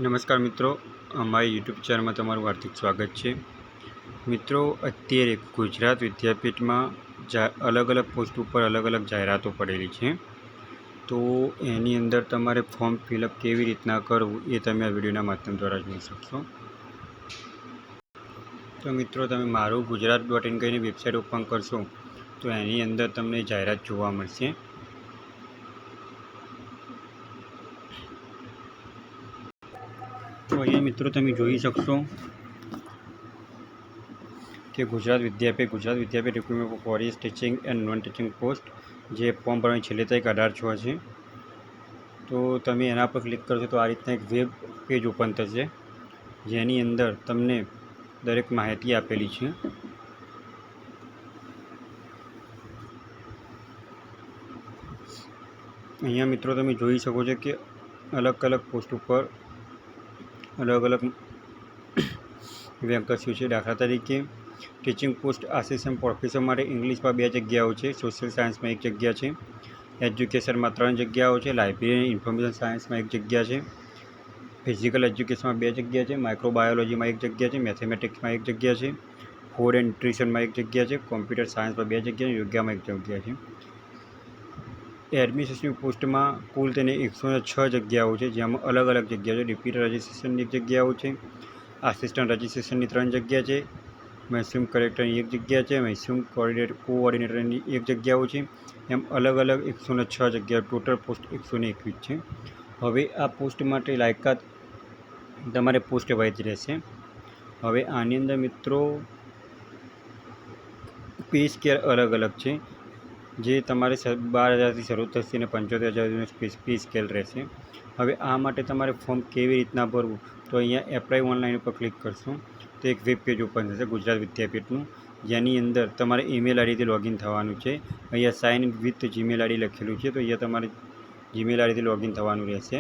નમસ્કાર મિત્રો, અમારી યુટ્યુબ ચેનલમાં તમારું હાર્દિક સ્વાગત છે। મિત્રો, અત્યારે ગુજરાત વિદ્યાપીઠમાં અલગ અલગ પોસ્ટ ઉપર અલગ અલગ જાહેરાતો પડેલી છે, તો એની અંદર તમારે ફોર્મ ફિલઅપ કેવી રીતના કરવું એ તમે આ વિડીયોના માધ્યમ દ્વારા જોઈ શકશો। તો મિત્રો, તમે મારું ગુજરાત.in કહીને વેબસાઇટ ઓપન કરશો તો એની અંદર તમને જાહેરાત જોવા મળશે। તો અહીંયા મિત્રો તમે જોઈ શકશો કે Gujarat Vidyapith recruitment for teaching and non teaching post, જે ફોર્મ ભરવાની છેલ્લી તારીખ 18/6 છે। તો તમે એના પર ક્લિક કરશો તો આ રીતના એક વેબ પેજ ઓપન થશે, જેની અંદર તમને દરેક માહિતી આપેલી છે। અહીંયા મિત્રો તમે જોઈ શકો છો કે અલગ અલગ પોસ્ટ ઉપર અલગ અલગ વેકેન્સીઓ છે। દાખલા તરીકે ટીચિંગ પોસ્ટ આસિસ્ટન્ટ પ્રોફેસર માટે ઇંગ્લિશમાં 2 જગ્યાઓ છે, સોશિયલ સાયન્સમાં 1 જગ્યા છે, એજ્યુકેશનમાં 3 જગ્યાઓ છે, લાઇબ્રેરી ઇન્ફોર્મેશન સાયન્સમાં 1 જગ્યા છે, ફિઝિકલ એજ્યુકેશનમાં 2 જગ્યા છે, માઇક્રોબાયોલોજીમાં 1 જગ્યા છે, મેથેમેટિક્સમાં 1 જગ્યા છે, ફૂડ એન્ડ ન્યુટ્રિશનમાં 1 જગ્યા છે, કોમ્પ્યુટર સાયન્સમાં 2 જગ્યા, યોગામાં 1 જગ્યા છે। એડમિનિસ્ટ્રેટિવ પોસ્ટમાં કુલ તેને 106 જગ્યાઓ છે, જેમાં અલગ અલગ જગ્યાઓ છે। ડિપ્યુટી રજિસ્ટ્રેશનની 1 જગ્યાઓ છે, આસિસ્ટન્ટ રજિસ્ટ્રેશનની 3 જગ્યા છે, મહેસૂમ કલેક્ટરની 1 જગ્યા છે, મહેસૂમ કોઓર્ડિનેટરની 1 જગ્યાઓ છે। એમ અલગ અલગ 106 જગ્યાઓ, ટોટલ પોસ્ટ 121 છે। હવે આ પોસ્ટ માટે લાયકાત તમારે પોસ્ટ વાઇઝ રહેશે। હવે આની અંદર મિત્રો પે સ્કેલ અલગ અલગ છે, જે તમારે 12,000થી શરૂ થશે અને 75,000 પે સ્કેલ રહેશે। હવે આ માટે તમારે ફોર્મ કેવી રીતના ભરવું, તો અહીંયા એપ્લાય ઓનલાઈન ઉપર ક્લિક કરશો તો એક વેબ પેજ ઓપન થશે ગુજરાત વિદ્યાપીઠનું, જેની અંદર તમારે ઈમેલ આઈડીથી લોગિન થવાનું છે। અહીંયા સાઇન વિથ જીમેલ આઈડી લખેલું છે, તો અહીંયા તમારે જીમેલ આઈડીથી લોગિન થવાનું રહેશે।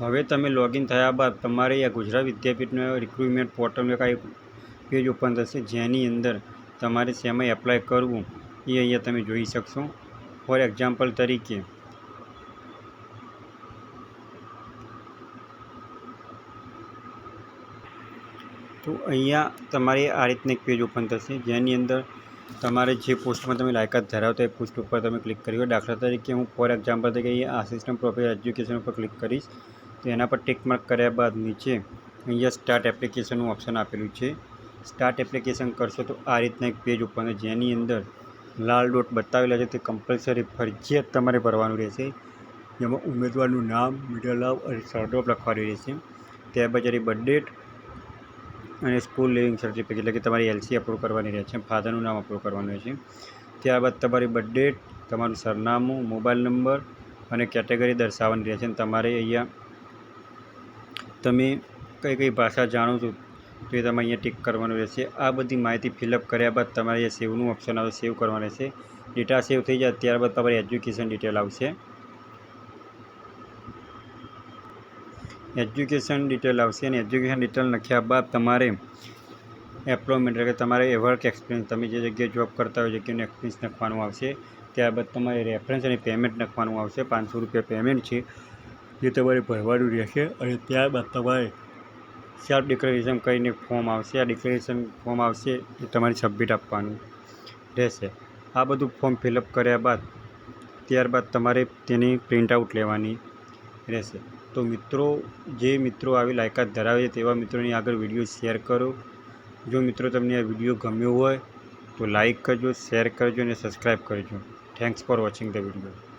હવે તમે લોગિન થયા બાદ તમારે આ ગુજરાત વિદ્યાપીઠનો રિક્રુટમેન્ટ પોર્ટલનું એક પેજ ઓપન થશે, જેની અંદર તમારે શેમાં એપ્લાય કરવું એ અહીંયા તમે જોઈ શકશો। ફોર એક્ઝામ્પલ તરીકે તો અહીંયા તમારે આ રીતનું એક પેજ ઓપન થશે, જેની અંદર તમારે જે પોસ્ટમાં તમે લાયકાત ધરાવતા એ પોસ્ટ ઉપર તમે ક્લિક કરી। દાખલા તરીકે હું ફોર એક્ઝામ્પલ તરીકે અહીંયા આસિસ્ટન્ટ પ્રોફેસર એજ્યુકેશન ઉપર ક્લિક કરીશ, તો એના પર ટિક માર્ક કર્યા બાદ નીચે અહીંયા સ્ટાર્ટ એપ્લિકેશનનું ઓપ્શન આપેલું છે। સ્ટાર્ટ એપ્લિકેશન કરશો તો આ રીતના એક પેજ ઓપન થશે, જેની અંદર લાલ ડોટ બતાવેલા છે તે કમ્પલસરી ફરજિયાત તમારે ભરવાનું રહેશે, જેમાં ઉમેદવારનું નામ, મિડલ નામ અને સરનેમ લખવાનું રહેશે। ત્યારબાદ જ્યારે બર્થ ડેટ અને સ્કૂલ લિવિંગ સર્ટિફિકેટ એટલે કે તમારી LC અપલોડ કરવાની રહેશે, ફાધરનું નામ અપલોડ કરવાનું રહેશે। ત્યારબાદ તમારી બર્થ ડેટ, તમારું સરનામું, મોબાઈલ નંબર અને કેટેગરી દર્શાવવાની રહેશે। તમારે અહીંયા તમે કઈ ભાષા જાણો છો તો એ તમે અહીંયા ટિક કરવાનું રહેશે। આ બધી માહિતી ફિલઅપ કર્યા બાદ તમારે અહીંયા સેવનું ઓપ્શન આવે, સેવ કરવાનું રહેશે। ડેટા સેવ થઈ જાય ત્યારબાદ તમારી એજ્યુકેશન ડિટેલ આવશે। એજ્યુકેશન ડિટેલ અને એજ્યુકેશન ડિટેલ લખ્યા બાદ તમારે એમ્પ્લોયમેન્ટ એટલે કે તમારે વર્ક એક્સપિરિયન્સ, તમે જે જગ્યાએ જોબ કરતા હોય જગ્યાનું એક્સપિરિયન્સ લખવાનું આવશે। ત્યારબાદ તમારે રેફરન્સ અને પેમેન્ટ લખવાનું આવશે, 500 રૂપિયા પેમેન્ટ છે જે તમારે ભરવાનું રહેશે। અને ત્યારબાદ તમારે સેલ્ફ ડિક્લેરેશન કરીને ફોર્મ આવશે, આ ડિક્લેરેશન ફોર્મ આવશે એ તમારે સબમિટ આપવાનું રહેશે। આ બધું ફોર્મ ફિલઅપ કર્યા બાદ ત્યારબાદ તમારે તેની પ્રિન્ટ આઉટ લેવાની રહેશે। તો મિત્રો, જે મિત્રો આવી લાયકાત ધરાવે છે તેવા મિત્રોની આગળ વિડીયો શેર કરો। જો મિત્રો તમને આ વિડીયો ગમ્યો હોય તો લાઈક કરજો, શેર કરજો અને સબસ્ક્રાઈબ કરજો। Thanks for watching the video.